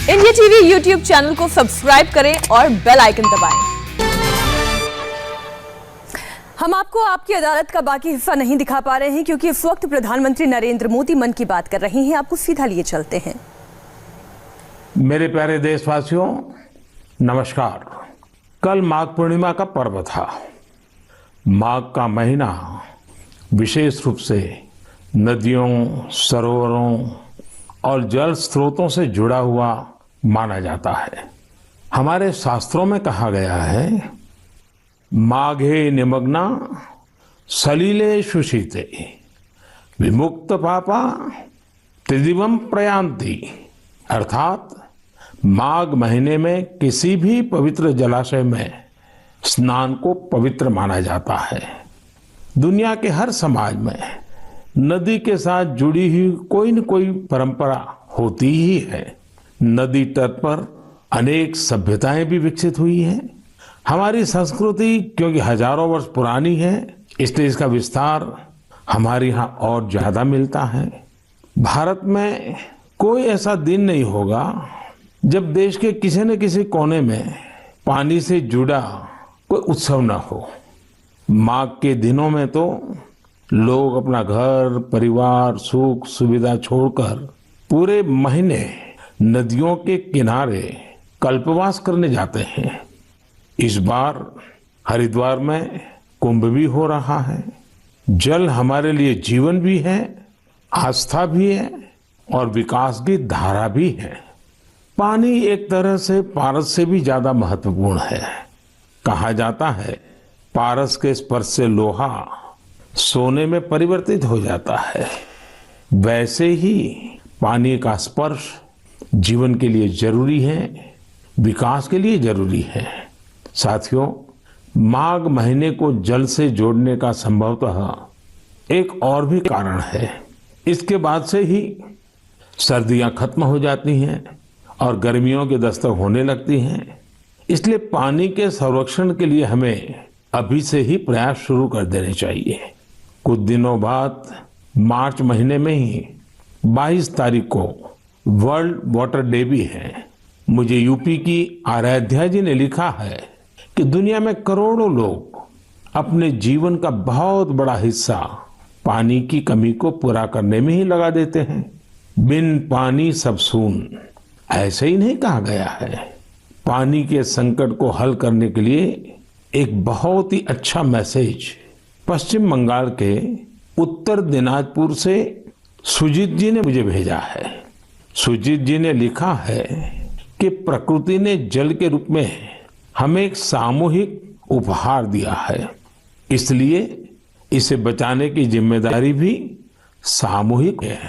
India TV YouTube channel को subscribe करें और बेल आइकन दबाएं। हम आपको आपकी अदालत का बाकी हिस्सा नहीं दिखा पा रहे हैं क्योंकि इस वक्त प्रधानमंत्री नरेंद्र मोदी मन की बात कर रहे हैं। आपको सीधा लिए चलते हैं। मेरे प्यारे देशवासियों, नमस्कार। कल माघ पूर्णिमा का पर्व था। माघ का महीना विशेष रूप से नदियों, सरोवरों और जल स्रोतों से जुड़ा हुआ माना जाता है। हमारे शास्त्रों में कहा गया है, माघे निमग्ना सलिले शुशीते विमुक्त पापा त्रिदिवम प्रयांति। अर्थात माघ महीने में किसी भी पवित्र जलाशय में स्नान को पवित्र माना जाता है। दुनिया के हर समाज में नदी के साथ जुड़ी हुई कोई न कोई परंपरा होती ही है। नदी तट पर अनेक सभ्यताएं भी विकसित हुई हैं। हमारी संस्कृति क्योंकि हजारों वर्ष पुरानी है, इसलिए इसका विस्तार हमारे यहाँ और ज्यादा मिलता है। भारत में कोई ऐसा दिन नहीं होगा जब देश के किसी न किसी कोने में पानी से जुड़ा कोई उत्सव न हो। माघ के दिनों में तो लोग अपना घर, परिवार, सुख सुविधा छोड़कर पूरे महीने नदियों के किनारे कल्पवास करने जाते हैं। इस बार हरिद्वार में कुंभ भी हो रहा है। जल हमारे लिए जीवन भी है, आस्था भी है और विकास की धारा भी है। पानी एक तरह से पारस से भी ज्यादा महत्वपूर्ण है। कहा जाता है, पारस के स्पर्श से लोहा सोने में परिवर्तित हो जाता है। वैसे ही पानी का स्पर्श जीवन के लिए जरूरी है, विकास के लिए जरूरी है। साथियों, माघ महीने को जल से जोड़ने का संभवतः एक और भी कारण है। इसके बाद से ही सर्दियां खत्म हो जाती हैं और गर्मियों की दस्तक होने लगती हैं। इसलिए पानी के संरक्षण के लिए हमें अभी से ही प्रयास शुरू कर देने चाहिए। कुछ दिनों बाद मार्च महीने में ही 22 तारीख को वर्ल्ड वाटर डे भी है। मुझे यूपी की आराध्या जी ने लिखा है कि दुनिया में करोड़ों लोग अपने जीवन का बहुत बड़ा हिस्सा पानी की कमी को पूरा करने में ही लगा देते हैं। बिन पानी सब सून, ऐसे ही नहीं कहा गया है। पानी के संकट को हल करने के लिए एक बहुत ही अच्छा मैसेज पश्चिम बंगाल के उत्तर दिनाजपुर से सुजीत जी ने मुझे भेजा है। सुजीत जी ने लिखा है कि प्रकृति ने जल के रूप में हमें एक सामूहिक उपहार दिया है, इसलिए इसे बचाने की जिम्मेदारी भी सामूहिक है।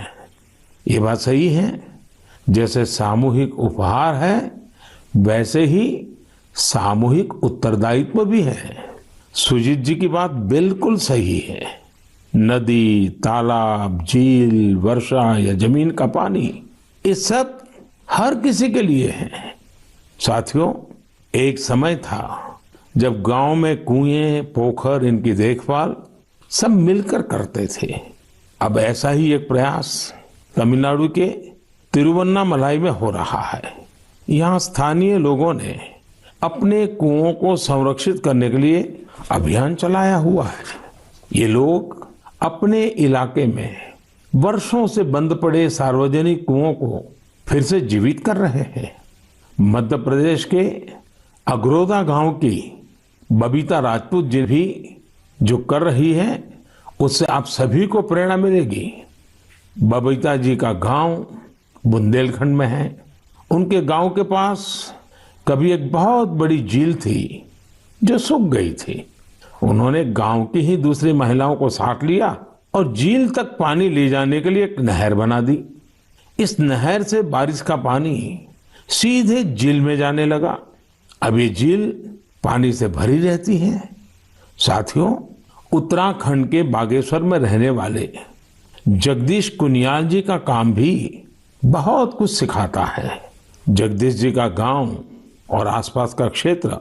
ये बात सही है। जैसे सामूहिक उपहार है, वैसे ही सामूहिक उत्तरदायित्व भी है। सुजीत जी की बात बिल्कुल सही है। नदी, तालाब, झील, वर्षा या जमीन का पानी, ये सब हर किसी के लिए है। साथियों, एक समय था जब गांव में कुएं, पोखर, इनकी देखभाल सब मिलकर करते थे। अब ऐसा ही एक प्रयास तमिलनाडु के तिरुवन्नामलाई में हो रहा है। यहाँ स्थानीय लोगों ने अपने कुओं को संरक्षित करने के लिए अभियान चलाया हुआ है। ये लोग अपने इलाके में वर्षों से बंद पड़े सार्वजनिक कुओं को फिर से जीवित कर रहे हैं। मध्य प्रदेश के अगरोदा गांव की बबीता राजपूत जी भी जो कर रही है, उससे आप सभी को प्रेरणा मिलेगी। बबीता जी का गांव बुंदेलखंड में है। उनके गांव के पास कभी एक बहुत बड़ी झील थी जो सूख गई थी। उन्होंने गांव की ही दूसरी महिलाओं को साथ लिया और झील तक पानी ले जाने के लिए एक नहर बना दी। इस नहर से बारिश का पानी सीधे झील में जाने लगा। अब ये झील पानी से भरी रहती है। साथियों, उत्तराखंड के बागेश्वर में रहने वाले जगदीश कुनियाल जी का काम भी बहुत कुछ सिखाता है। जगदीश जी का गांव और आसपास का क्षेत्र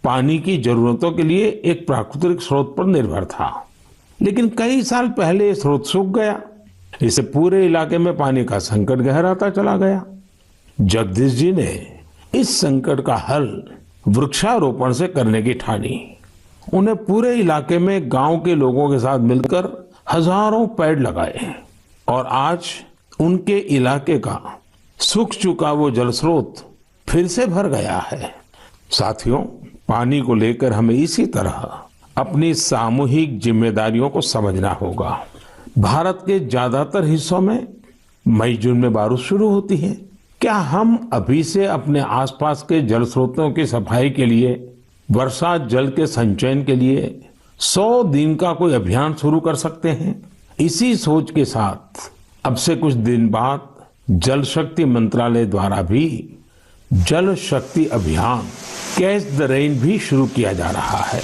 पानी की जरूरतों के लिए एक प्राकृतिक स्रोत पर निर्भर था, लेकिन कई साल पहले ये स्रोत सूख गया। इससे पूरे इलाके में पानी का संकट गहराता चला गया। जगदीश जी ने इस संकट का हल वृक्षारोपण से करने की ठानी। उन्हें पूरे इलाके में गांव के लोगों के साथ मिलकर हजारों पेड़ लगाए और आज उनके इलाके का सूख चुका वो जल स्रोत फिर से भर गया है। साथियों, पानी को लेकर हमें इसी तरह अपनी सामूहिक जिम्मेदारियों को समझना होगा। भारत के ज्यादातर हिस्सों में मई जून में बारिश शुरू होती है। क्या हम अभी से अपने आसपास के जल स्रोतों की सफाई के लिए, वर्षा जल के संचयन के लिए 100 दिन का कोई अभियान शुरू कर सकते हैं? इसी सोच के साथ अब से कुछ दिन बाद जल शक्ति मंत्रालय द्वारा भी जल शक्ति अभियान कैच द रेन भी शुरू किया जा रहा है।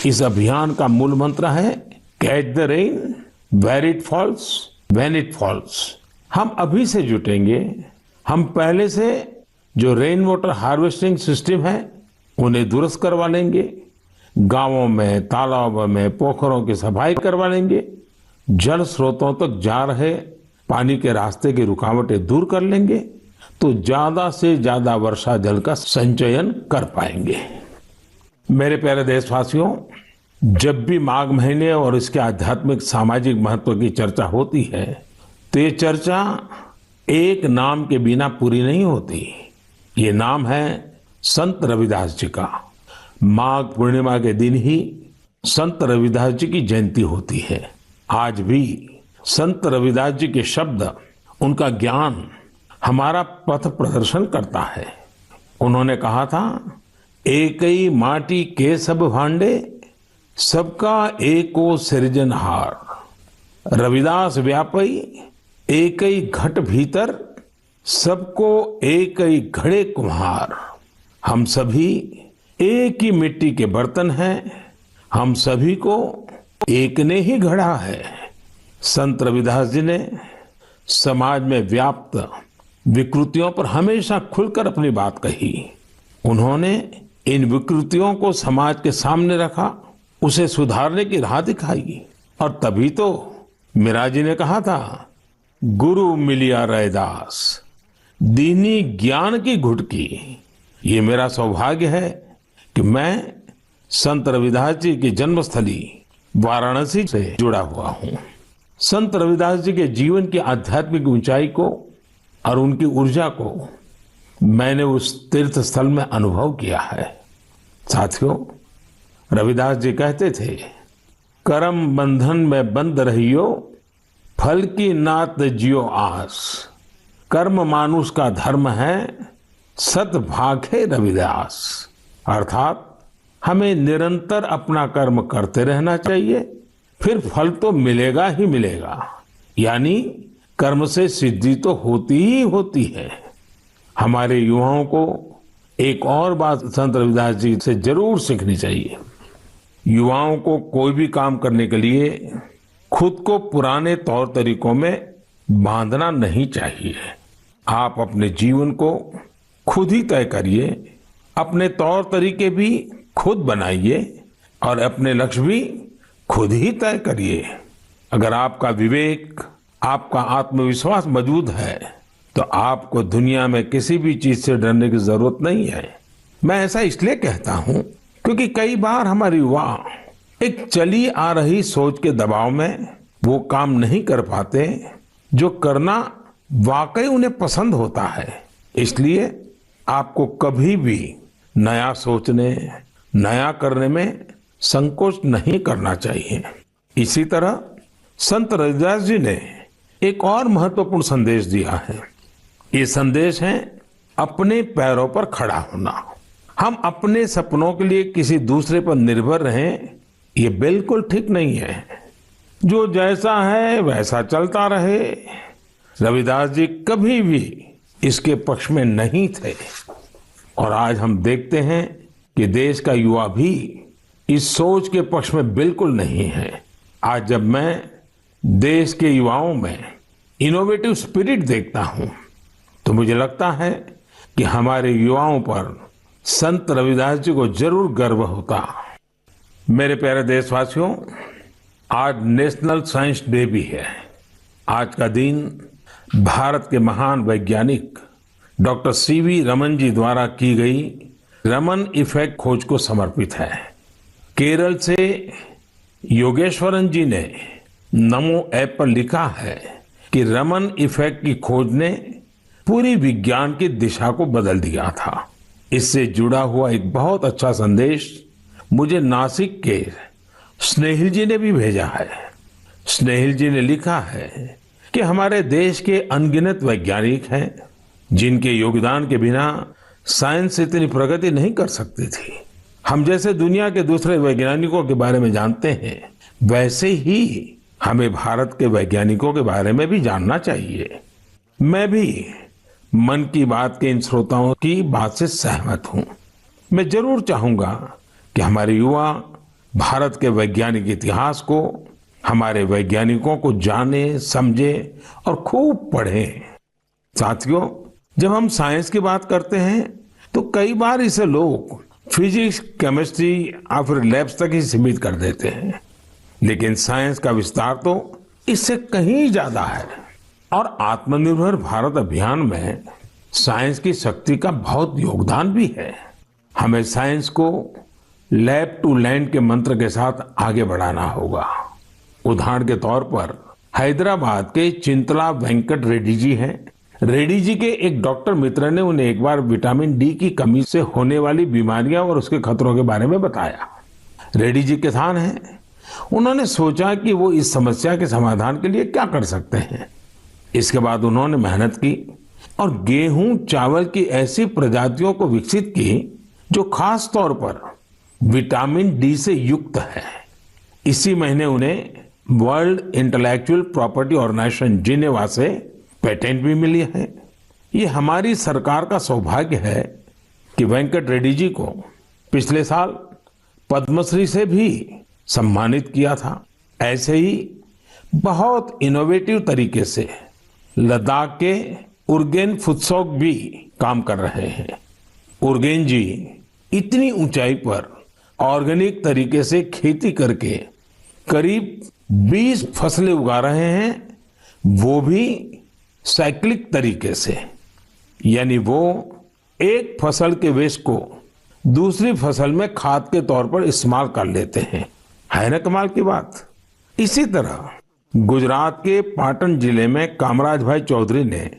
इस अभियान का मूल मंत्र है catch the rain where it falls when it falls. हम अभी से जुटेंगे। हम पहले से जो रेन वाटर हार्वेस्टिंग सिस्टम है उन्हें दुरुस्त करवा लेंगे। गांवों में, तालाबों में, पोखरों की सफाई करवा लेंगे। जल स्रोतों तक जा रहे पानी के रास्ते की रुकावटें दूर कर लेंगे तो ज्यादा से ज्यादा वर्षा जल का संचयन कर पाएंगे। मेरे प्यारे देशवासियों, जब भी माघ महीने और इसके आध्यात्मिक सामाजिक महत्व की चर्चा होती है तो ये चर्चा एक नाम के बिना पूरी नहीं होती। ये नाम है संत रविदास जी का। माघ पूर्णिमा के दिन ही संत रविदास जी की जयंती होती है। आज भी संत रविदास जी के शब्द, उनका ज्ञान हमारा पथ प्रदर्शन करता है। उन्होंने कहा था, एक ही माटी के सब भांडे, सबका एको सृजनहार। रविदास व्यापई एक ही घट भीतर, सबको एक ही घड़े कुम्हार। हम सभी एक ही मिट्टी के बर्तन हैं, हम सभी को एक ने ही गढ़ा है। संत रविदास जी ने समाज में व्याप्त विकृतियों पर हमेशा खुलकर अपनी बात कही। उन्होंने इन विकृतियों को समाज के सामने रखा, उसे सुधारने की राह दिखाई। और तभी तो मीरा जी ने कहा था, गुरु मिलिया रैदास दीनी ज्ञान की घुटकी। ये मेरा सौभाग्य है कि मैं संत रविदास जी की जन्मस्थली वाराणसी से जुड़ा हुआ हूँ। संत रविदास जी के जीवन की आध्यात्मिक ऊंचाई को और उनकी ऊर्जा को मैंने उस तीर्थ स्थल में अनुभव किया है। साथियों, रविदास जी कहते थे, करम बंधन में बंद रहियो, फल की नात जियो आस। कर्म मानुष का धर्म है, सत भाखे रविदास। अर्थात हमें निरंतर अपना कर्म करते रहना चाहिए, फिर फल तो मिलेगा ही मिलेगा। यानी कर्म से सिद्धि तो होती ही होती है। हमारे युवाओं को एक और बात संत रविदास जी से जरूर सीखनी चाहिए। युवाओं को कोई भी काम करने के लिए खुद को पुराने तौर तरीकों में बांधना नहीं चाहिए। आप अपने जीवन को खुद ही तय करिए, अपने तौर तरीके भी खुद बनाइए और अपने लक्ष्य भी खुद ही तय करिए। अगर आपका विवेक, आपका आत्मविश्वास मौजूद है तो आपको दुनिया में किसी भी चीज से डरने की जरूरत नहीं है। मैं ऐसा इसलिए कहता हूं क्योंकि कई बार हमारे युवा एक चली आ रही सोच के दबाव में वो काम नहीं कर पाते जो करना वाकई उन्हें पसंद होता है। इसलिए आपको कभी भी नया सोचने, नया करने में संकोच नहीं करना चाहिए। इसी तरह संत रविदास जी ने एक और महत्वपूर्ण संदेश दिया है। ये संदेश है अपने पैरों पर खड़ा होना। हम अपने सपनों के लिए किसी दूसरे पर निर्भर रहें, ये बिल्कुल ठीक नहीं है। जो जैसा है वैसा चलता रहे। रविदास जी कभी भी इसके पक्ष में नहीं थे और आज हम देखते हैं कि देश का युवा भी इस सोच के पक्ष में बिल्कुल नहीं है। आज जब मैं देश के युवाओं में इनोवेटिव स्पिरिट देखता हूं तो मुझे लगता है कि हमारे युवाओं पर संत रविदास जी को जरूर गर्व होता। मेरे प्यारे देशवासियों, आज नेशनल साइंस डे भी है। आज का दिन भारत के महान वैज्ञानिक डॉक्टर सीवी रमन जी द्वारा की गई रमन इफेक्ट खोज को समर्पित है। केरल से योगेश्वरन जी ने नमो ऐप पर लिखा है कि रमन इफेक्ट की खोज ने पूरी विज्ञान की दिशा को बदल दिया था। इससे जुड़ा हुआ एक बहुत अच्छा संदेश मुझे नासिक के स्नेहिल जी ने भी भेजा है। स्नेहिल जी ने लिखा है कि हमारे देश के अनगिनत वैज्ञानिक हैं जिनके योगदान के बिना साइंस इतनी प्रगति नहीं कर सकती थी। हम जैसे दुनिया के दूसरे वैज्ञानिकों के बारे में जानते हैं, वैसे ही हमें भारत के वैज्ञानिकों के बारे में भी जानना चाहिए। मैं भी मन की बात के इन श्रोताओं की बात से सहमत हूं। मैं जरूर चाहूंगा कि हमारे युवा भारत के वैज्ञानिक इतिहास को, हमारे वैज्ञानिकों को जाने, समझे और खूब पढ़ें। साथियों, जब हम साइंस की बात करते हैं तो कई बार इसे लोग फिजिक्स, केमिस्ट्री या फिर लैब्स तक ही सीमित कर देते हैं, लेकिन साइंस का विस्तार तो इससे कहीं ज्यादा है। और आत्मनिर्भर भारत अभियान में साइंस की शक्ति का बहुत योगदान भी है। हमें साइंस को लैब टू लैंड के मंत्र के साथ आगे बढ़ाना होगा। उदाहरण के तौर पर हैदराबाद के चिंतला वेंकट रेड्डी जी हैं। रेड्डी जी के एक डॉक्टर मित्र ने उन्हें एक बार विटामिन डी की कमी से होने वाली बीमारियां और उसके खतरों के बारे में बताया। रेड्डी जी किसान हैं। उन्होंने सोचा कि वो इस समस्या के समाधान के लिए क्या कर सकते हैं। इसके बाद उन्होंने मेहनत की और गेहूं, चावल की ऐसी प्रजातियों को विकसित की जो खास तौर पर विटामिन डी से युक्त है। इसी महीने उन्हें world intellectual property organization Geneva से पेटेंट भी मिली है। ये हमारी सरकार का सौभाग्य है कि वेंकट रेड्डी जी को पिछले साल पद्मश्री से भी सम्मानित किया था। ऐसे ही बहुत इनोवेटिव तरीके से लद्दाख के उर्गेन फुत्सौग भी काम कर रहे हैं। उर्गेन जी इतनी ऊंचाई पर ऑर्गेनिक तरीके से खेती करके करीब 20 फसलें उगा रहे हैं, वो भी साइक्लिक तरीके से। यानी वो एक फसल के वेस्ट को दूसरी फसल में खाद के तौर पर इस्तेमाल कर लेते हैं। है ना कमाल की बात। इसी तरह गुजरात के पाटन जिले में कामराज भाई चौधरी ने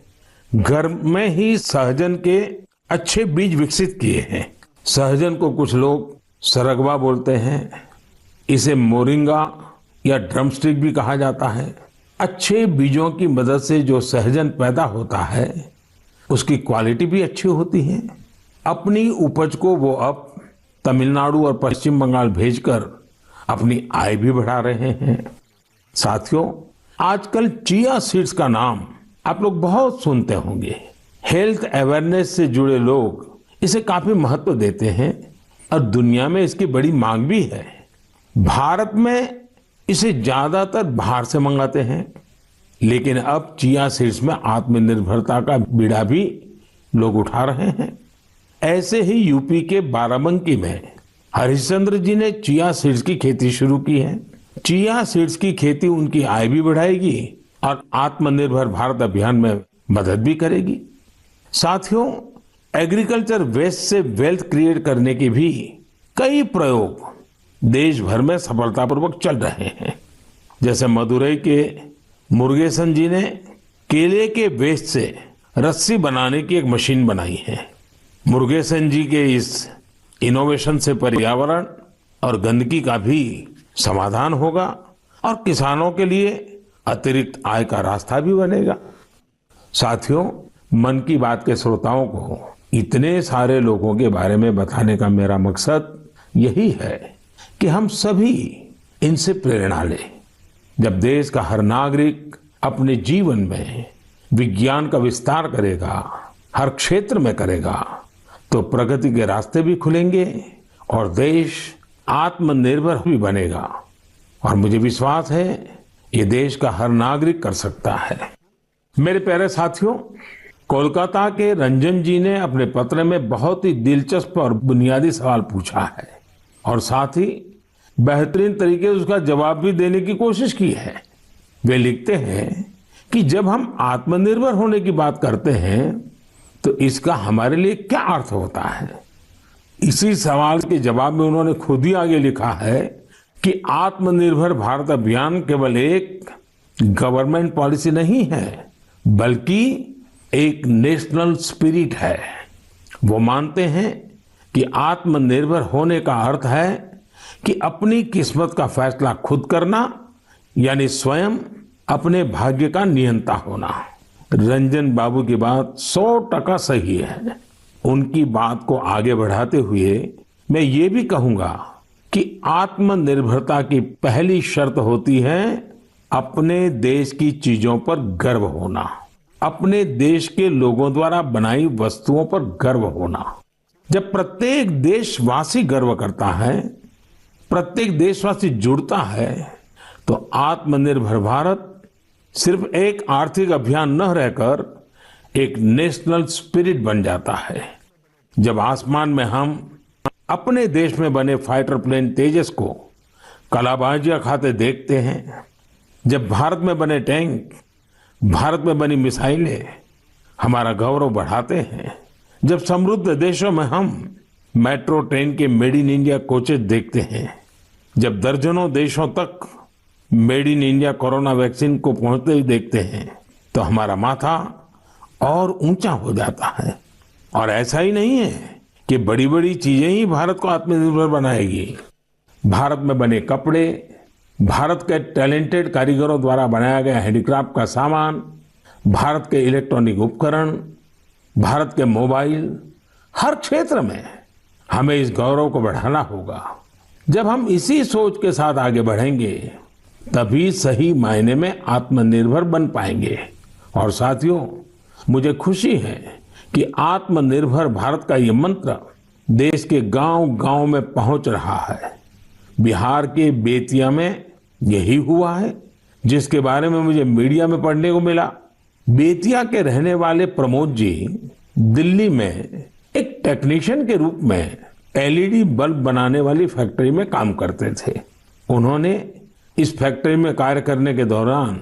घर में ही सहजन के अच्छे बीज विकसित किए हैं। सहजन को कुछ लोग सरगवा बोलते हैं, इसे मोरिंगा या ड्रमस्टिक भी कहा जाता है। अच्छे बीजों की मदद से जो सहजन पैदा होता है उसकी क्वालिटी भी अच्छी होती है। अपनी उपज को वो अब तमिलनाडु और पश्चिम बंगाल भेजकर अपनी आय भी बढ़ा रहे हैं। साथियों, आजकल चिया सीड्स का नाम आप लोग बहुत सुनते होंगे। हेल्थ अवेयरनेस से जुड़े लोग इसे काफी महत्व देते हैं और दुनिया में इसकी बड़ी मांग भी है। भारत में इसे ज्यादातर बाहर से मंगाते हैं, लेकिन अब चिया सीड्स में आत्मनिर्भरता का बीड़ा भी लोग उठा रहे हैं। ऐसे ही यूपी के बाराबंकी में हरिश्चंद्र जी ने चिया सीड्स की खेती शुरू की है। चिया सीड्स की खेती उनकी आय भी बढ़ाएगी और आत्मनिर्भर भारत अभियान में मदद भी करेगी। साथियों, एग्रीकल्चर वेस्ट से वेल्थ क्रिएट करने के भी कई प्रयोग देश भर में सफलतापूर्वक चल रहे हैं। जैसे मदुरई के मुरुगेसन जी ने केले के वेस्ट से रस्सी बनाने की एक मशीन बनाई है। मुरुगेसन जी के इस इनोवेशन से पर्यावरण और गंदगी का भी समाधान होगा और किसानों के लिए अतिरिक्त आय का रास्ता भी बनेगा। साथियों, मन की बात के श्रोताओं को इतने सारे लोगों के बारे में बताने का मेरा मकसद यही है कि हम सभी इनसे प्रेरणा लें। जब देश का हर नागरिक अपने जीवन में विज्ञान का विस्तार करेगा, हर क्षेत्र में करेगा, तो प्रगति के रास्ते भी खुलेंगे और देश आत्मनिर्भर भी बनेगा। और मुझे विश्वास है ये देश का हर नागरिक कर सकता है। मेरे प्यारे साथियों, कोलकाता के रंजन जी ने अपने पत्र में बहुत ही दिलचस्प और बुनियादी सवाल पूछा है और साथ ही बेहतरीन तरीके से उसका जवाब भी देने की कोशिश की है। वे लिखते हैं कि जब हम आत्मनिर्भर होने की बात करते हैं तो इसका हमारे लिए क्या अर्थ होता है? इसी सवाल के जवाब में उन्होंने खुद ही आगे लिखा है कि आत्मनिर्भर भारत अभियान केवल एक गवर्नमेंट पॉलिसी नहीं है, बल्कि एक नेशनल स्पिरिट है। वो मानते हैं कि आत्मनिर्भर होने का अर्थ है कि अपनी किस्मत का फैसला खुद करना, यानी स्वयं अपने भाग्य का नियंता होना। रंजन बाबू की बात 100% सही है। उनकी बात को आगे बढ़ाते हुए मैं ये भी कहूंगा कि आत्मनिर्भरता की पहली शर्त होती है अपने देश की चीजों पर गर्व होना, अपने देश के लोगों द्वारा बनाई वस्तुओं पर गर्व होना। जब प्रत्येक देशवासी गर्व करता है, प्रत्येक देशवासी जुड़ता है, तो आत्मनिर्भर भारत सिर्फ एक आर्थिक अभियान न रहकर एक नेशनल स्पिरिट बन जाता है। जब आसमान में हम अपने देश में बने फाइटर प्लेन तेजस को कलाबाजियां खाते देखते हैं, जब भारत में बने टैंक, भारत में बनी मिसाइलें हमारा गौरव बढ़ाते हैं, जब समृद्ध देशों में हम मेट्रो ट्रेन के मेड इन इंडिया कोचेज देखते हैं, जब दर्जनों देशों तक made in India corona vaccine को पहुंचते ही देखते हैं, तो हमारा माथा और ऊंचा हो जाता है। और ऐसा ही नहीं है कि बड़ी बड़ी चीजें ही भारत को आत्मनिर्भर बनाएगी। भारत में बने कपड़े, भारत के टैलेंटेड कारीगरों द्वारा बनाया गया हैंडीक्राफ्ट का सामान, भारत के इलेक्ट्रॉनिक उपकरण, भारत के मोबाइल, हर क्षेत्र में हमें इस गौरव को बढ़ाना होगा। जब हम इसी सोच के साथ आगे बढ़ेंगे, तभी सही मायने में आत्मनिर्भर बन पाएंगे। और साथियों, मुझे खुशी है कि आत्मनिर्भर भारत का ये मंत्र देश के गांव-गांव में पहुंच रहा है। बिहार के बेतिया में यही हुआ है, जिसके बारे में मुझे मीडिया में पढ़ने को मिला। बेतिया के रहने वाले प्रमोद जी दिल्ली में एक टेक्नीशियन के रूप में एलईडी बल्ब बनाने वाली फैक्ट्री में काम करते थे। उन्होंने इस फैक्ट्री में कार्य करने के दौरान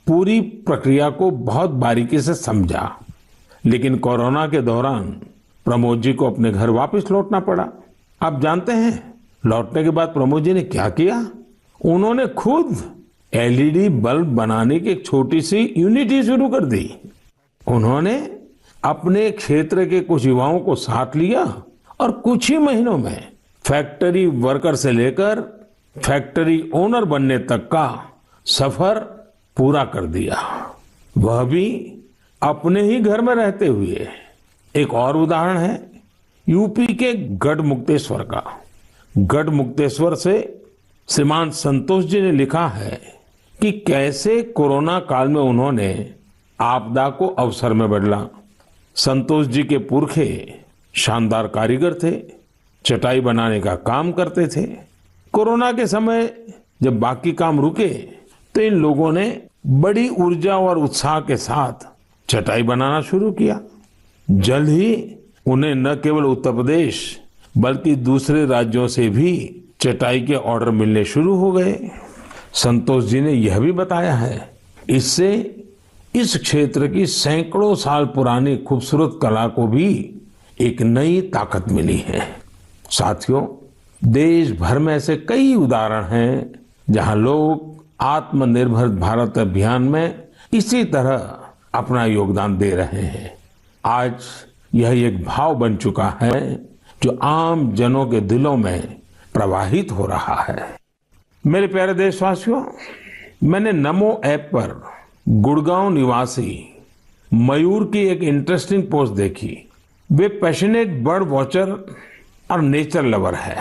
पूरी प्रक्रिया को बहुत बारीकी से समझा, लेकिन कोरोना के दौरान प्रमोद जी को अपने घर वापस लौटना पड़ा। आप जानते हैं लौटने के बाद प्रमोद जी ने क्या किया? उन्होंने खुद एलईडी बल्ब बनाने की एक छोटी सी यूनिट ही शुरू कर दी। उन्होंने अपने क्षेत्र के कुछ युवाओं को साथ लिया और कुछ ही महीनों में फैक्ट्री वर्कर से लेकर फैक्ट्री ओनर बनने तक का सफर पूरा कर दिया, वह भी अपने ही घर में रहते हुए। एक और उदाहरण है यूपी के गढ़मुक्तेश्वर का। गढ़मुक्तेश्वर से श्रीमान संतोष जी ने लिखा है कि कैसे कोरोना काल में उन्होंने आपदा को अवसर में बदला। संतोष जी के पुरखे शानदार कारीगर थे, चटाई बनाने का काम करते थे। कोरोना के समय जब बाकी काम रुके, तो इन लोगों ने बड़ी ऊर्जा और उत्साह के साथ चटाई बनाना शुरू किया। जल्द ही उन्हें न केवल उत्तर प्रदेश बल्कि दूसरे राज्यों से भी चटाई के ऑर्डर मिलने शुरू हो गए। संतोष जी ने यह भी बताया है, इससे इस क्षेत्र की सैकड़ों साल पुरानी खूबसूरत कला को भी एक नई ताकत मिली है। साथियों, देश भर में ऐसे कई उदाहरण हैं जहां लोग आत्मनिर्भर भारत अभियान में इसी तरह अपना योगदान दे रहे हैं। आज यह एक भाव बन चुका है जो आम जनों के दिलों में प्रवाहित हो रहा है। मेरे प्यारे देशवासियों, मैंने नमो ऐप पर गुड़गांव निवासी मयूर की एक इंटरेस्टिंग पोस्ट देखी। वे पैशनेट बर्ड वॉचर और नेचर लवर है।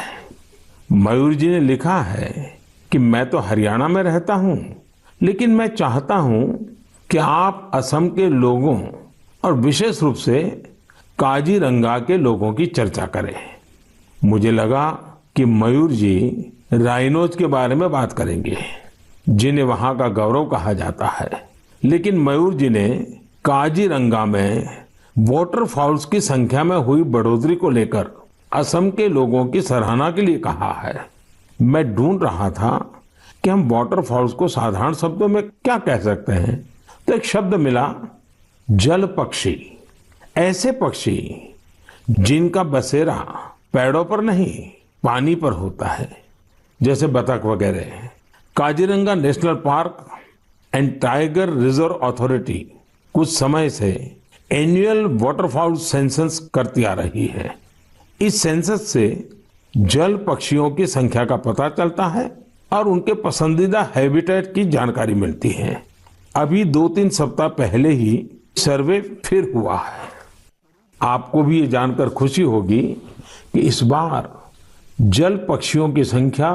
मयूर जी ने लिखा है कि मैं तो हरियाणा में रहता हूं, लेकिन मैं चाहता हूं कि आप असम के लोगों और विशेष रूप से काजीरंगा के लोगों की चर्चा करें। मुझे लगा कि मयूर जी राइनोज के बारे में बात करेंगे, जिन्हें वहां का गौरव कहा जाता है। लेकिन मयूर जी ने काजीरंगा में वाटरफॉल्स की संख्या में हुई बढ़ोतरी को लेकर असम के लोगों की सराहना के लिए कहा है। मैं ढूंढ रहा था कि हम वाटरफॉल्स को साधारण शब्दों में क्या कह सकते हैं, तो एक शब्द मिला, जल पक्षी। ऐसे पक्षी जिनका बसेरा पेड़ों पर नहीं पानी पर होता है, जैसे बतख वगैरह, Kaziranga national park and tiger reserve authority कुछ समय से एनुअल वाटरफाउल सेंसस करती आ रही है। इस सेंसस से जल पक्षियों की संख्या का पता चलता है और उनके पसंदीदा हैबिटेट की जानकारी मिलती है। अभी 2-3 सप्ताह पहले ही सर्वे फिर हुआ है। आपको भी ये जानकर खुशी होगी कि इस बार जल पक्षियों की संख्या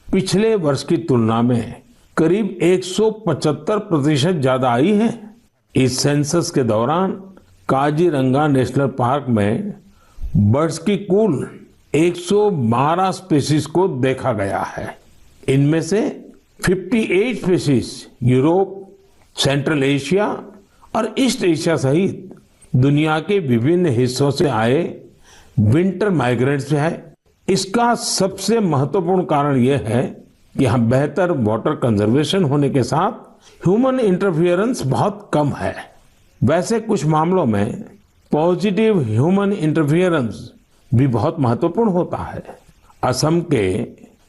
पिछले वर्ष की तुलना में करीब 175% ज्यादा आई है। इस सेंसस के दौरान काजीरंगा नेशनल पार्क में बर्ड्स की कुल 112 स्पीशीज को देखा गया है। इनमें से 58 स्पीशीज यूरोप, सेंट्रल एशिया और ईस्ट एशिया सहित दुनिया के विभिन्न हिस्सों से आए विंटर माइग्रेंट्स है। इसका सबसे महत्वपूर्ण कारण यह है कि यहाँ बेहतर वाटर कंजर्वेशन होने के साथ ह्यूमन इंटरफियरेंस बहुत कम है। वैसे कुछ मामलों में पॉजिटिव ह्यूमन इंटरफियरेंस भी बहुत महत्वपूर्ण होता है। असम के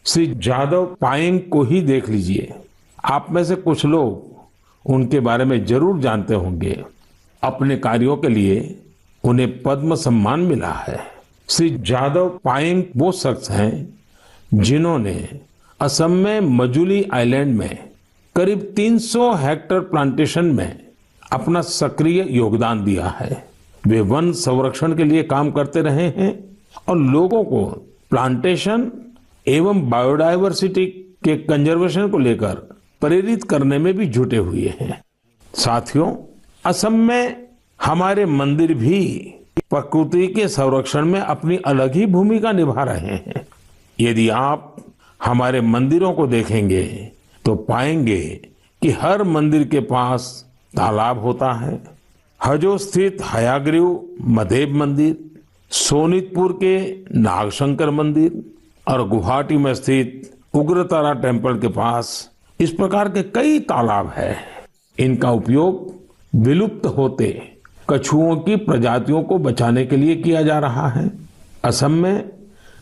श्री जादव पायेंग को ही देख लीजिए। आप में से कुछ लोग उनके बारे में जरूर जानते होंगे। अपने कार्यों के लिए उन्हें पद्म सम्मान मिला है। श्री जादव पायेंग वो शख्स हैं जिन्होंने असम में मजुली आइलैंड में करीब 300 हेक्टेयर प्लांटेशन में अपना सक्रिय योगदान दिया है। वे वन संरक्षण के लिए काम करते रहे हैं और लोगों को प्लांटेशन एवं बायोडायवर्सिटी के कंजर्वेशन को लेकर प्रेरित करने में भी जुटे हुए हैं। साथियों, असम में हमारे मंदिर भी प्रकृति के संरक्षण में अपनी अलग ही भूमिका निभा रहे हैं। यदि आप हमारे मंदिरों को देखेंगे तो पाएंगे कि हर मंदिर के पास तालाब होता है। हजो स्थित हयाग्रीव मधेब मंदिर, सोनितपुर के नागशंकर मंदिर और गुवाहाटी में स्थित उग्रतारा टेम्पल के पास इस प्रकार के कई तालाब हैं। इनका उपयोग विलुप्त होते कछुओं की प्रजातियों को बचाने के लिए किया जा रहा है। असम में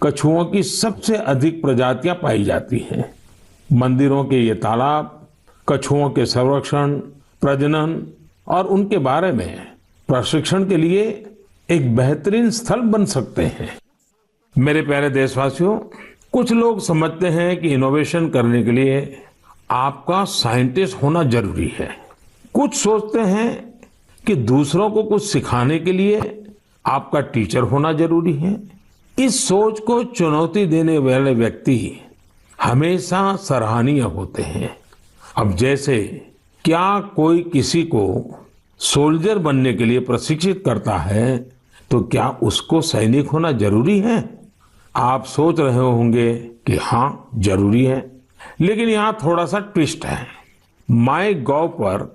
कछुओं की सबसे अधिक प्रजातियां पाई जाती हैं। मंदिरों के ये तालाब कछुओं के संरक्षण, प्रजनन और उनके बारे में प्रशिक्षण के लिए एक बेहतरीन स्थल बन सकते हैं। मेरे प्यारे देशवासियों, कुछ लोग समझते हैं कि इनोवेशन करने के लिए आपका साइंटिस्ट होना जरूरी है। कुछ सोचते हैं कि दूसरों को कुछ सिखाने के लिए आपका टीचर होना जरूरी है। इस सोच को चुनौती देने वाले व्यक्ति हमेशा सराहनीय होते हैं। अब जैसे क्या कोई किसी को सोल्जर बनने के लिए प्रशिक्षित करता है तो क्या उसको सैनिक होना जरूरी है? आप सोच रहे होंगे कि हाँ, जरूरी है। लेकिन यहाँ थोड़ा सा ट्विस्ट है। माईगॉव पर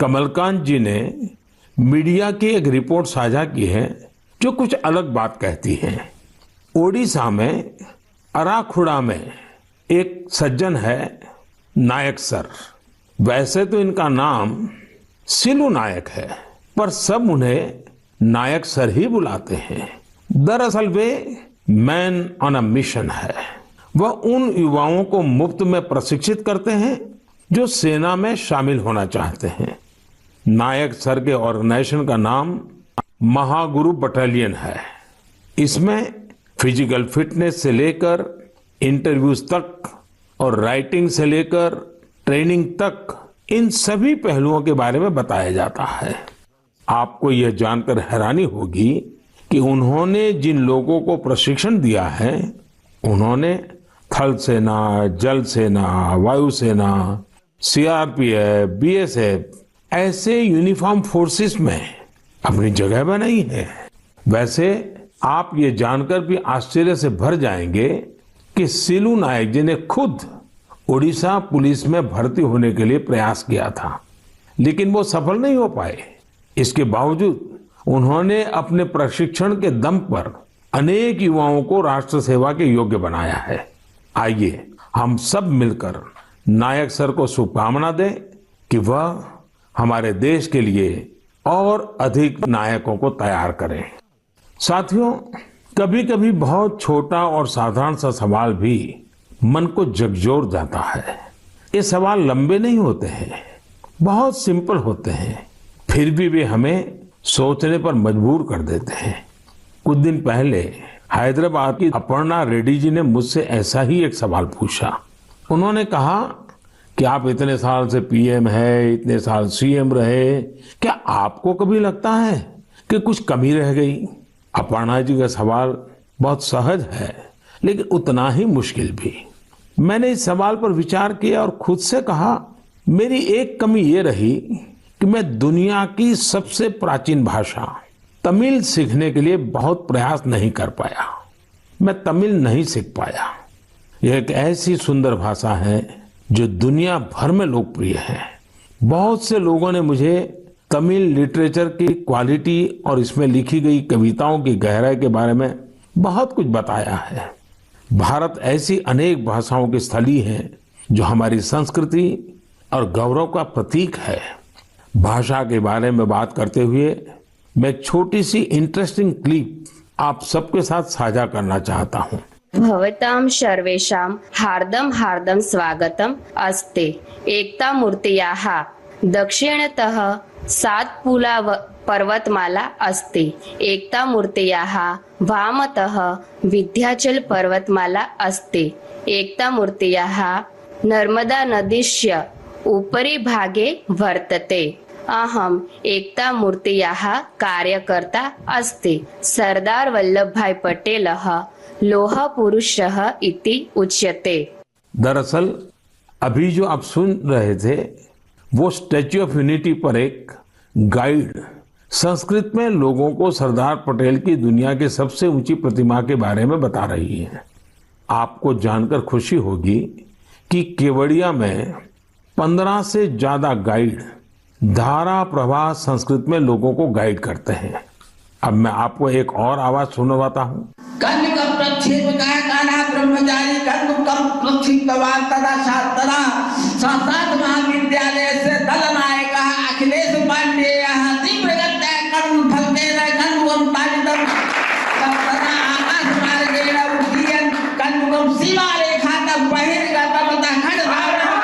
कमलकांत जी ने मीडिया की एक रिपोर्ट साझा की है जो कुछ अलग बात कहती है। ओडिशा में अराखुड़ा में एक सज्जन है नायक सर। वैसे तो इनका नाम सिलू नायक है, पर सब उन्हें नायक सर ही बुलाते हैं। दरअसल वे मैन ऑन अ मिशन है। वह उन युवाओं को मुफ्त में प्रशिक्षित करते हैं जो सेना में शामिल होना चाहते हैं। नायक सर के ऑर्गेनाइजेशन का नाम महागुरु बटालियन है। इसमें फिजिकल फिटनेस से लेकर इंटरव्यूज तक और राइटिंग से लेकर ट्रेनिंग तक इन सभी पहलुओं के बारे में बताया जाता है। आपको यह जानकर हैरानी होगी कि उन्होंने जिन लोगों को प्रशिक्षण दिया है, उन्होंने थल सेना, जल सेना, वायुसेना, सीआरपीएफ, बीएसएफ ऐसे यूनिफॉर्म फोर्सेस में अपनी जगह बनाई है। वैसे आप ये जानकर भी आश्चर्य से भर जाएंगे कि सिलू नायक जी ने खुद ओडिशा पुलिस में भर्ती होने के लिए प्रयास किया था, लेकिन वो सफल नहीं हो पाए। इसके बावजूद उन्होंने अपने प्रशिक्षण के दम पर अनेक युवाओं को राष्ट्र सेवा के योग्य बनाया है। आइए हम सब मिलकर नायक सर को शुभकामना दें कि वह हमारे देश के लिए और अधिक नायकों को तैयार करें। साथियों, कभी कभी बहुत छोटा और साधारण सा सवाल भी मन को झकझोर जाता है। ये सवाल लंबे नहीं होते हैं, बहुत सिंपल होते हैं, फिर भी वे हमें सोचने पर मजबूर कर देते हैं। कुछ दिन पहले हैदराबाद की अपर्णा रेड्डी जी ने मुझसे ऐसा ही एक सवाल पूछा। उन्होंने कहा कि आप इतने साल से पीएम है, इतने साल सीएम रहे, क्या आपको कभी लगता है कि कुछ कमी रह गई? अपर्णा जी का सवाल बहुत सहज है, लेकिन उतना ही मुश्किल भी। मैंने इस सवाल पर विचार किया और खुद से कहा, मेरी एक कमी ये रही कि मैं दुनिया की सबसे प्राचीन भाषा तमिल सीखने के लिए बहुत प्रयास नहीं कर पाया। मैं तमिल नहीं सीख पाया। यह एक ऐसी सुंदर भाषा है जो दुनिया भर में लोकप्रिय है। बहुत से लोगों ने मुझे तमिल लिटरेचर की क्वालिटी और इसमें लिखी गई कविताओं की गहराई के बारे में बहुत कुछ बताया है। भारत ऐसी अनेक भाषाओं की स्थली है जो हमारी संस्कृति और गौरव का प्रतीक है। भाषा के बारे में बात करते हुए मैं एक छोटी सी इंटरेस्टिंग क्लिप आप सबके साथ साझा करना चाहता हूँ। भवतां सर्वेषां हार्दं हार्दं स्वागतम् अस्ति। एकता मूर्त्याः दक्षिणतः सातपुला पर्वतमाला अस्ति। एकता मूर्त्याः वामतः विन्ध्याचल पर्वतमाला अस्ति। एकता मूर्त्याः नर्मदा नदीस्य उपरि भागे वर्तते। अहम् एकता मूर्त्याः कार्यकर्ता अस्ति। सरदार वल्लभभाई पटेलः लोह पुरुषः इति उच्यते। दरअसल अभी जो आप सुन रहे थे वो स्टैच्यू ऑफ यूनिटी पर एक गाइड संस्कृत में लोगों को सरदार पटेल की दुनिया की सबसे ऊंची प्रतिमा के बारे में बता रही है। आपको जानकर खुशी होगी कि केवड़िया में 15 से ज्यादा गाइड धारा प्रवाह संस्कृत में लोगों को गाइड करते हैं। अब मैं आपको एक और आवाज सुनवाता हूँ। महाविद्यालय से दल नायक अखिलेश पांडे तीव्र आकाश मार्गेण उड्डयन् कन्दुकं सीमारेखातः बहिर्गतवतः खड्गधावनम्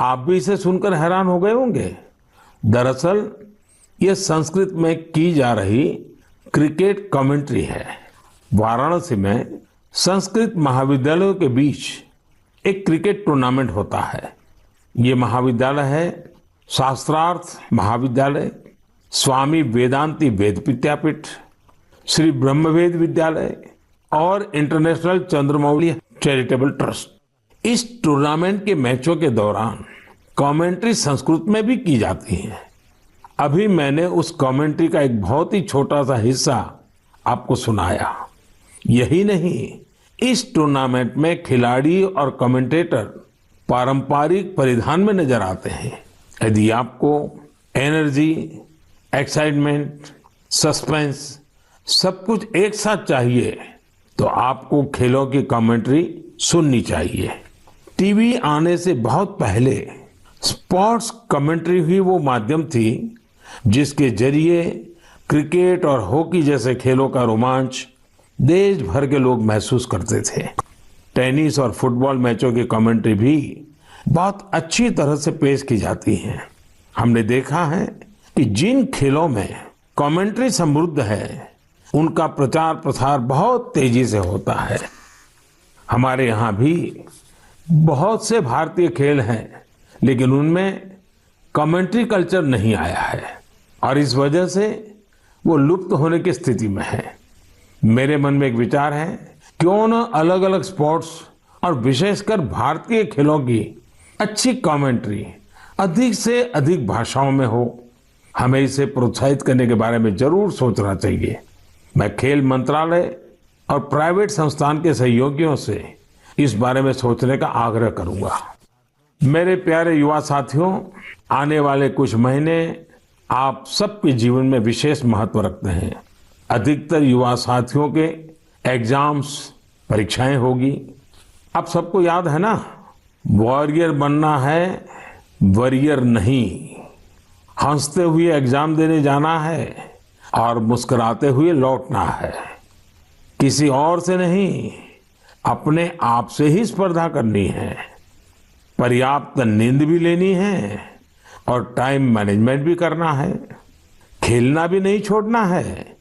आप भी इसे सुनकर हैरान हो गए होंगे। दरअसल ये संस्कृत में की जा रही क्रिकेट कमेंट्री है। वाराणसी में संस्कृत महाविद्यालयों के बीच एक क्रिकेट टूर्नामेंट होता है। ये महाविद्यालय है शास्त्रार्थ महाविद्यालय, स्वामी वेदांती वेद विद्यापीठ, श्री ब्रह्मवेद विद्यालय और इंटरनेशनल चंद्रमौली चैरिटेबल ट्रस्ट। इस टूर्नामेंट के मैचों के दौरान कमेंट्री संस्कृत में भी की जाती है। अभी मैंने उस कमेंट्री का एक बहुत ही छोटा सा हिस्सा आपको सुनाया। यही नहीं, इस टूर्नामेंट में खिलाड़ी और कमेंटेटर पारंपरिक परिधान में नजर आते हैं। यदि आपको एनर्जी, एक्साइटमेंट, सस्पेंस सब कुछ एक साथ चाहिए तो आपको खेलों की कमेंट्री सुननी चाहिए। टीवी आने से बहुत पहले स्पोर्ट्स कमेंट्री ही वो माध्यम थी जिसके जरिए क्रिकेट और हॉकी जैसे खेलों का रोमांच देश भर के लोग महसूस करते थे। टेनिस और फुटबॉल मैचों की कमेंट्री भी बहुत अच्छी तरह से पेश की जाती है। हमने देखा है कि जिन खेलों में कमेंट्री समृद्ध है उनका प्रचार प्रसार बहुत तेजी से होता है। हमारे यहाँ भी बहुत से भारतीय खेल हैं, लेकिन उनमें कमेंट्री कल्चर नहीं आया है और इस वजह से वो लुप्त होने की स्थिति में है। मेरे मन में एक विचार है, क्यों न अलग अलग स्पोर्ट्स और विशेषकर भारतीय खेलों की अच्छी कमेंट्री अधिक से अधिक भाषाओं में हो। हमें इसे प्रोत्साहित करने के बारे में जरूर सोचना चाहिए। मैं खेल मंत्रालय और प्राइवेट संस्थान के सहयोगियों से इस बारे में सोचने का आग्रह करूंगा। मेरे प्यारे युवा साथियों, आने वाले कुछ महीने आप सबके जीवन में विशेष महत्व रखते हैं। अधिकतर युवा साथियों के एग्जाम्स, परीक्षाएं होगी। अब सबको याद है ना, वॉरियर बनना है, वॉरियर नहीं। हंसते हुए एग्जाम देने जाना है और मुस्कुराते हुए लौटना है। किसी और से नहीं, अपने आप से ही स्पर्धा करनी है। पर्याप्त नींद भी लेनी है और टाइम मैनेजमेंट भी करना है। खेलना भी नहीं छोड़ना है,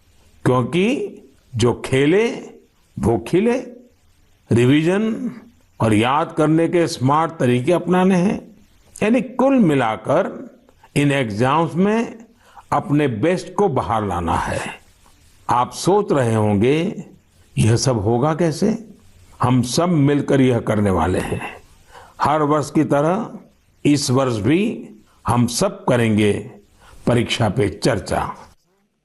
क्योंकि जो खेले वो खिले। रिवीजन और याद करने के स्मार्ट तरीके अपनाने हैं। यानी कुल मिलाकर इन एग्जाम्स में अपने बेस्ट को बाहर लाना है। आप सोच रहे होंगे यह सब होगा कैसे? हम सब मिलकर यह करने वाले हैं। हर वर्ष की तरह इस वर्ष भी हम सब करेंगे परीक्षा पे चर्चा।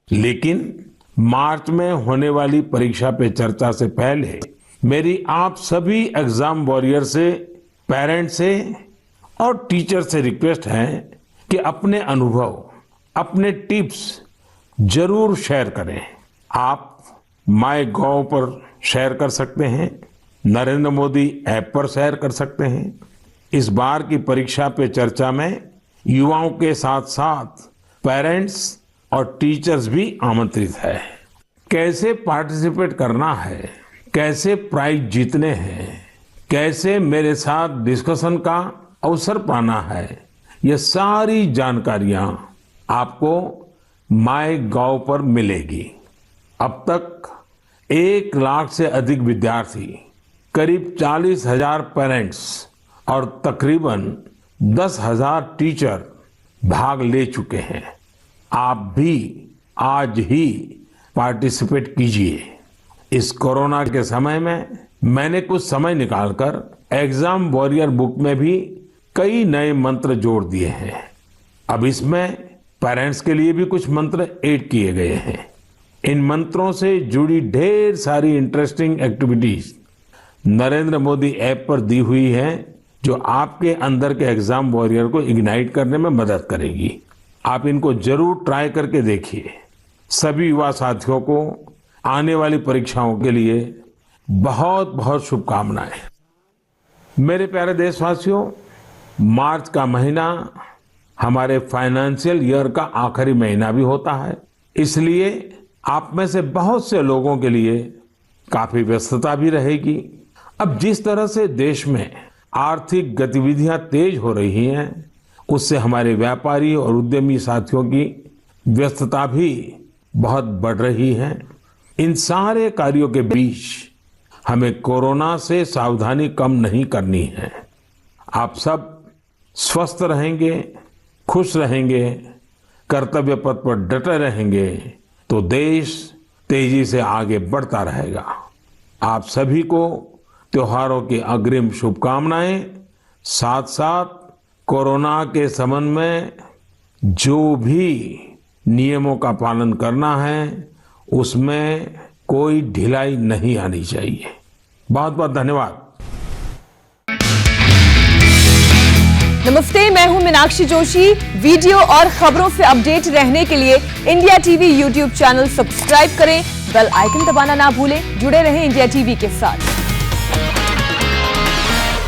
लेकिन मार्च में होने वाली परीक्षा पे चर्चा से पहले मेरी आप सभी एग्जाम वॉरियर से, पेरेंट्स से और टीचर से रिक्वेस्ट है कि अपने अनुभव, अपने टिप्स जरूर शेयर करें। आप MyGov पर शेयर कर सकते हैं, नरेंद्र मोदी ऐप पर शेयर कर सकते हैं। इस बार की परीक्षा पे चर्चा में युवाओं के साथ साथ पेरेंट्स और टीचर्स भी आमंत्रित है। कैसे पार्टिसिपेट करना है, कैसे प्राइज जीतने हैं, कैसे मेरे साथ डिस्कशन का अवसर पाना है, ये सारी जानकारियां आपको MyGov पर मिलेगी। अब तक 1 लाख से अधिक विद्यार्थी, करीब 40,000 पेरेंट्स और तकरीबन 10,000 टीचर भाग ले चुके हैं। आप भी आज ही पार्टिसिपेट कीजिए। इस कोरोना के समय में मैंने कुछ समय निकालकर एग्जाम वॉरियर बुक में भी कई नए मंत्र जोड़ दिए हैं। अब इसमें पेरेंट्स के लिए भी कुछ मंत्र ऐड किए गए हैं। इन मंत्रों से जुड़ी ढेर सारी interesting activities Narendra Modi app पर दी हुई है, जो आपके अंदर के एग्जाम वॉरियर को इग्नाइट करने में मदद करेगी। आप इनको जरूर ट्राई करके देखिए। सभी युवा साथियों को आने वाली परीक्षाओं के लिए बहुत बहुत शुभकामनाएं। मेरे प्यारे देशवासियों, मार्च का महीना हमारे फाइनेंशियल ईयर का आखिरी महीना भी होता है। इसलिए आप में से बहुत से लोगों के लिए काफी व्यस्तता भी रहेगी। अब जिस तरह से देश में आर्थिक गतिविधियां तेज हो रही हैं, उससे हमारे व्यापारी और उद्यमी साथियों की व्यस्तता भी बहुत बढ़ रही है। इन सारे कार्यों के बीच हमें कोरोना से सावधानी कम नहीं करनी है। आप सब स्वस्थ रहेंगे, खुश रहेंगे, कर्तव्य पथ पर डटे रहेंगे तो देश तेजी से आगे बढ़ता रहेगा। आप सभी को त्योहारों की अग्रिम शुभकामनाएं। साथ साथ कोरोना के संबंध में जो भी नियमों का पालन करना है, उसमें कोई ढिलाई नहीं आनी चाहिए। बहुत बहुत धन्यवाद। नमस्ते, मैं हूं मीनाक्षी जोशी। वीडियो और खबरों से अपडेट रहने के लिए India TV YouTube channel subscribe करें, बेल आइकन दबाना ना भूलें। जुड़े रहें इंडिया टीवी के साथ।